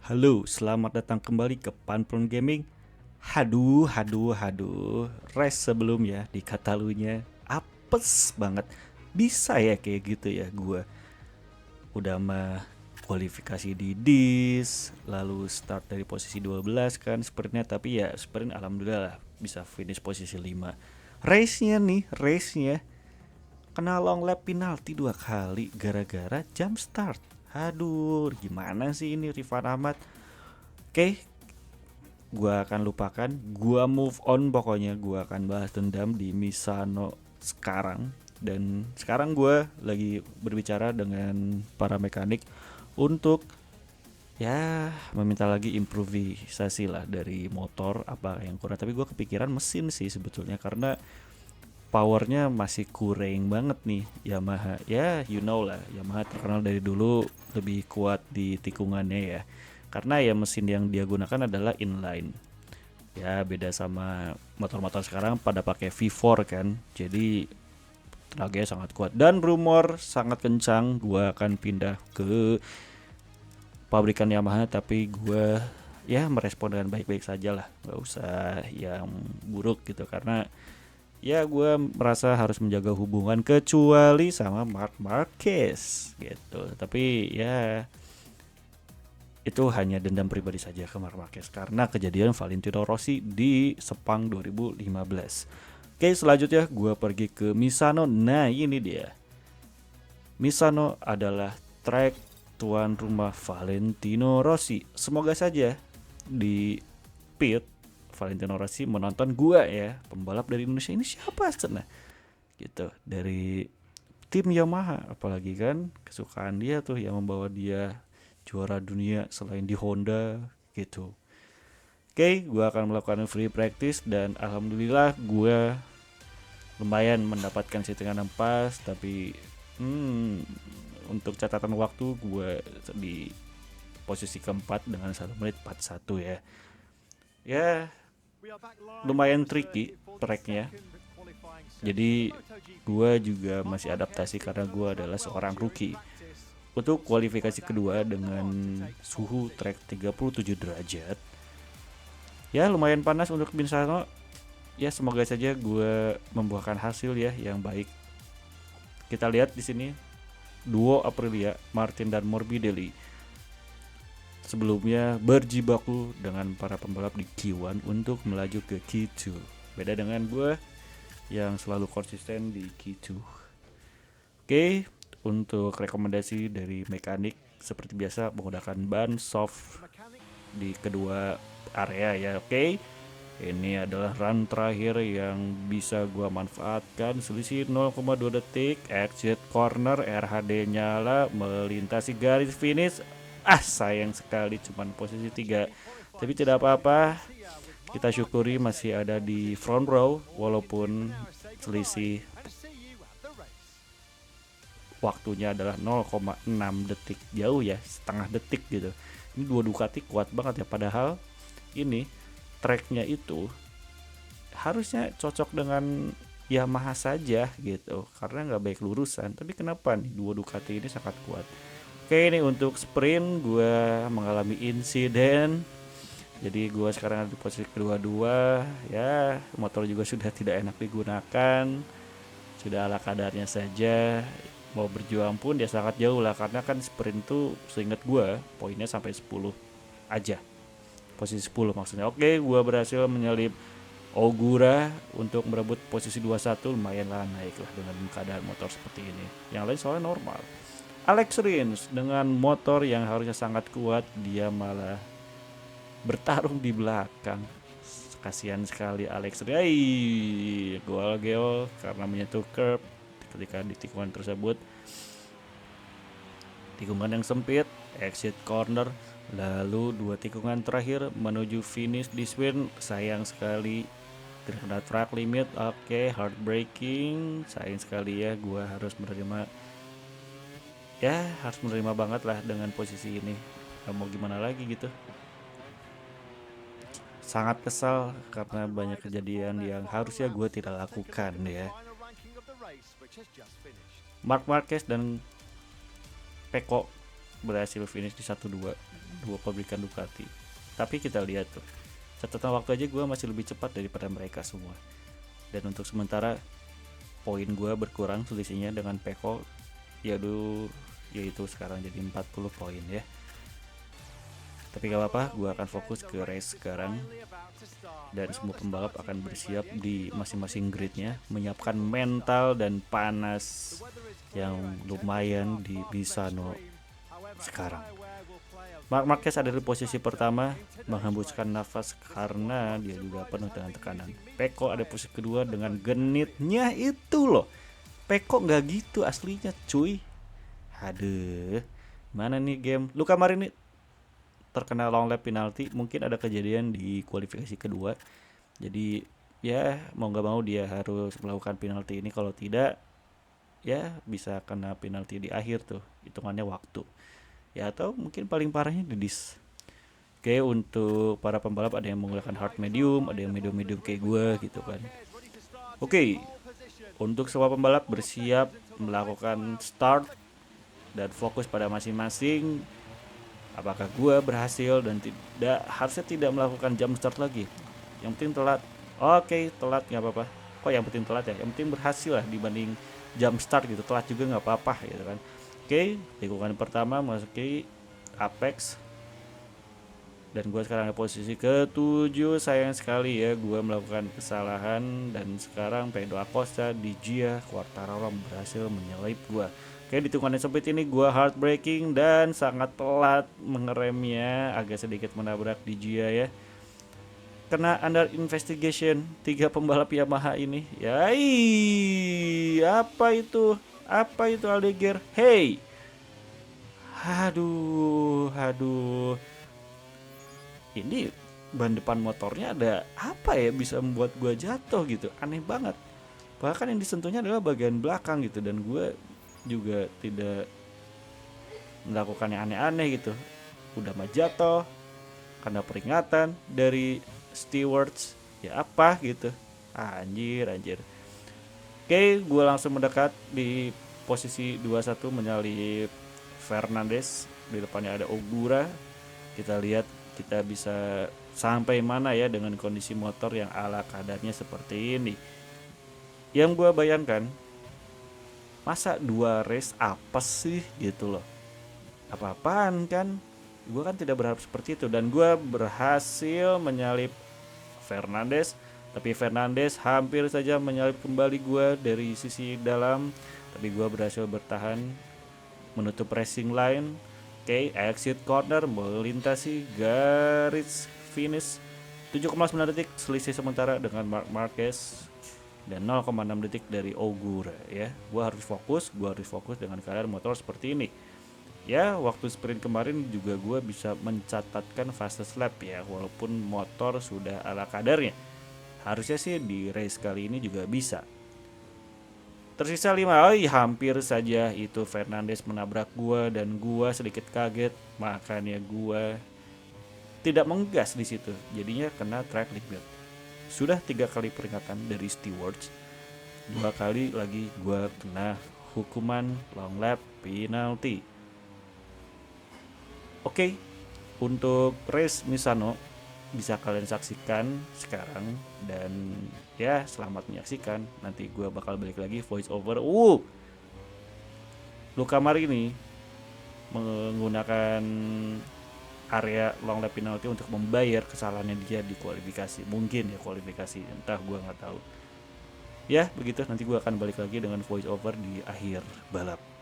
Halo, selamat datang kembali ke Panpron Gaming. Haduh. Race sebelumnya di Katalunya apes banget. Bisa ya kayak gitu ya gua. Udah mah kualifikasi di DIS, lalu start dari posisi 12 kan sprintnya, tapi ya sprint alhamdulillah lah bisa finish posisi 5. Race-nya kena long lap penalti 2 kali gara-gara jump start. Aduh, gimana sih ini Rifan Ahmad? Oke, gua akan lupakan, gua move on, pokoknya gua akan bahas dendam di Misano sekarang. Dan sekarang gua lagi berbicara dengan para mekanik untuk ya meminta lagi improvisasi lah dari motor apa yang kurang. Tapi gua kepikiran mesin sih sebetulnya, karena powernya masih kurang banget nih Yamaha. Ya you know lah, Yamaha terkenal dari dulu lebih kuat di tikungannya ya, karena ya mesin yang dia gunakan adalah inline. Ya beda sama motor-motor sekarang pada pakai V4 kan, jadi tenaganya sangat kuat. Dan rumor sangat kencang gua akan pindah ke pabrikan Yamaha, tapi gua ya merespon dengan baik-baik saja lah, nggak usah yang buruk gitu, karena ya gue merasa harus menjaga hubungan kecuali sama Mark Marquez gitu. Tapi ya itu hanya dendam pribadi saja ke Mark Marquez karena kejadian Valentino Rossi di Sepang 2015. Oke, selanjutnya gue pergi ke Misano. Nah ini dia, Misano adalah track tuan rumah Valentino Rossi. Semoga saja di pit Valentino Rossi menonton gua ya, pembalap dari Indonesia ini siapa sebenarnya gitu, dari tim Yamaha, apalagi kan kesukaan dia tuh yang membawa dia juara dunia selain di Honda gitu. Oke, gua akan melakukan free practice dan alhamdulillah gua lumayan mendapatkan settingan yang pas, tapi untuk catatan waktu gue di posisi keempat dengan 1 menit 41 ya. Ya lumayan tricky tracknya. Jadi gue juga masih adaptasi karena gue adalah seorang rookie. Untuk kualifikasi kedua dengan suhu trek 37 derajat. Ya lumayan panas untuk Binsano. Ya semoga saja gue membuahkan hasil ya yang baik. Kita lihat di sini duo Aprilia, Martin dan Morbidelli sebelumnya berjibaku dengan para pembalap di Q1 untuk melaju ke Q2. Beda dengan gue yang selalu konsisten di Q2. Oke, untuk rekomendasi dari mekanik seperti biasa menggunakan ban soft di kedua area ya. Oke, ini adalah run terakhir yang bisa gua manfaatkan. Selisih 0,2 detik, exit corner, RHD nyala, melintasi garis finish. Sayang sekali cuman posisi 3. Tapi tidak apa-apa. Kita syukuri masih ada di front row walaupun selisih waktunya adalah 0,6 detik, jauh ya, setengah detik gitu. Ini dua Ducati kuat banget ya, padahal ini tracknya itu harusnya cocok dengan Yamaha saja gitu, karena nggak baik lurusan. Tapi kenapa nih dua Ducati ini sangat kuat. Oke, ini untuk sprint gue mengalami insiden. Jadi gue sekarang ada di posisi kedua-dua. Ya motor juga sudah tidak enak digunakan, sudah ala kadarnya saja. Mau berjuang pun dia sangat jauh lah, karena kan sprint tuh seingat gue poinnya sampai 10 aja, posisi 10 maksudnya. Oke, gue berhasil menyelip Ogura untuk merebut posisi 21. Lumayan lah naik lah dengan keadaan motor seperti ini. Yang lain soalnya normal. Alex Rins dengan motor yang harusnya sangat kuat, dia malah bertarung di belakang. Kasihan sekali Alex Rins. Gol karena menyentuh curb ketika di tikungan tersebut. Tikungan yang sempit, exit corner, lalu 2 tikungan terakhir menuju finish di sprint. Sayang sekali terkena track limit. Oke, heartbreaking. Sayang sekali ya, gua harus menerima banget lah dengan posisi ini. Gak mau gimana lagi gitu. Sangat kesal karena banyak kejadian yang harusnya gue tidak lakukan ya. Mark Marquez dan Peko berhasil finish di 1-2 dua pabrikan Ducati. Tapi kita lihat tuh, catatan waktu aja gue masih lebih cepat daripada mereka semua. Dan untuk sementara poin gue berkurang selisihnya dengan Pecco, yaitu sekarang jadi 40 poin ya. Tapi gak apa-apa, gue akan fokus ke race sekarang. Dan semua pembalap akan bersiap di masing-masing gridnya, menyiapkan mental dan panas yang lumayan di Misano sekarang. Marc Marquez ada di posisi pertama, menghembuskan nafas karena dia juga penuh dengan tekanan. Pecco ada di posisi kedua dengan genitnya itu loh. Pecco nggak gitu aslinya cuy. Aduh, mana nih game? Luca Marini terkena long lap penalty, mungkin ada kejadian di kualifikasi kedua. Jadi ya mau nggak mau dia harus melakukan penalti ini, kalau tidak ya bisa kena penalti di akhir tuh, hitungannya waktu. Ya atau mungkin paling parahnya di dis. Oke, untuk para pembalap ada yang menggunakan hard medium, ada yang medium kayak gue gitu kan. Oke, untuk semua pembalap bersiap melakukan start dan fokus pada masing-masing. Apakah gue berhasil dan harusnya tidak melakukan jump start lagi. Yang penting telat. Oke, telat nggak apa-apa. Kok yang penting telat ya? Yang penting berhasil lah dibanding jump start gitu. Telat juga nggak apa-apa gitu kan. Oke, tikungan pertama masuki apex. Dan gue sekarang di posisi ke-7. Sayang sekali ya gue melakukan kesalahan. Dan sekarang Pedro Acosta di Gia Quartararo berhasil menyelip gue. Oke, di tikungan yang sempit ini gue heartbreaking dan sangat telat mengeremnya. Agak sedikit menabrak di Gia ya. Kena under investigation 3 pembalap Yamaha ini. Yai, apa itu? Apa itu Aldeguer? Hey. Aduh. Ini ban depan motornya ada apa ya bisa membuat gue jatuh gitu, aneh banget. Bahkan yang disentuhnya adalah bagian belakang gitu, dan gue juga tidak melakukan yang aneh-aneh gitu. Udah mah jatuh karena peringatan dari stewards, ya apa gitu. Anjir. Oke, gue langsung mendekat di posisi 21 menyalip Fernandez. Di depannya ada Ogura. Kita lihat kita bisa sampai mana ya dengan kondisi motor yang ala kadarnya seperti ini. Yang gue bayangkan, masa 2 race apa sih gitu loh. Apa-apaan kan. Gue kan tidak berharap seperti itu. Dan gue berhasil menyalip Fernandez. Tapi Fernandez hampir saja menyalip kembali gue dari sisi dalam. Tapi gue berhasil bertahan menutup racing line. Oke, exit corner melintasi garis finish 7,9 detik selisih sementara dengan Marc Marquez dan 0,6 detik dari Ogura ya. Gua harus fokus dengan keadaan motor seperti ini. Ya, waktu sprint kemarin juga gua bisa mencatatkan fastest lap ya, walaupun motor sudah ala kadarnya. Harusnya sih di race kali ini juga bisa. Tersisa 5, hampir saja itu Fernandez menabrak gua dan gua sedikit kaget, makanya gua tidak menggas di situ. Jadinya kena track limit. Sudah 3 kali peringatan dari stewards. 2 kali lagi gua kena hukuman long lap penalty. Oke, untuk race Misano bisa kalian saksikan sekarang, dan ya selamat menyaksikan. Nanti gue bakal balik lagi voice over. Luca Marini menggunakan area long lap penalty untuk membayar kesalahannya dia di kualifikasi. Mungkin ya kualifikasi, entah, gue nggak tahu. Ya begitu, nanti gue akan balik lagi dengan voice over di akhir balap.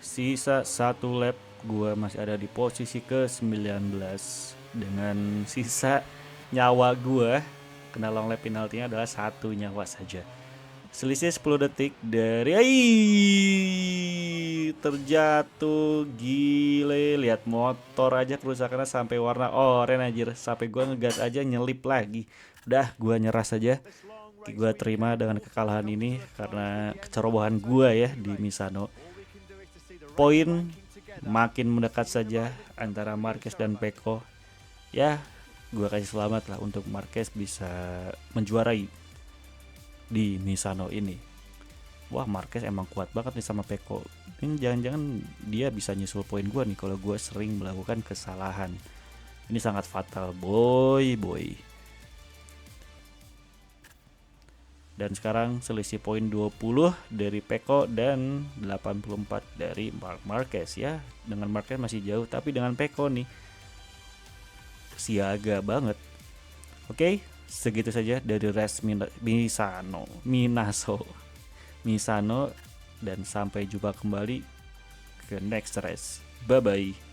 Sisa satu lap, gua masih ada di posisi ke-19 dengan sisa nyawa gua kena long lap penaltinya adalah 1 nyawa saja. Selisih 10 detik dari terjatuh, gile, lihat motor aja kerusakannya sampai warna oranye anjir, sampai gua ngegas aja nyelip lagi. Udah, gua nyerah saja. Gua terima dengan kekalahan ini karena kecerobohan gua ya di Misano. Poin makin mendekat saja antara Marquez dan Pecco. Ya, gua kasih selamat lah untuk Marquez bisa menjuarai di Misano ini. Wah, Marquez emang kuat banget nih sama Pecco. Ini jangan-jangan dia bisa nyusul poin gua nih kalau gua sering melakukan kesalahan. Ini sangat fatal, boy. Dan sekarang selisih poin 20 dari Pecco dan 84 dari Marc Marquez ya. Dengan Marquez masih jauh, tapi dengan Pecco nih siaga banget. Oke, segitu saja dari race Misano, dan sampai jumpa kembali ke next race. Bye bye.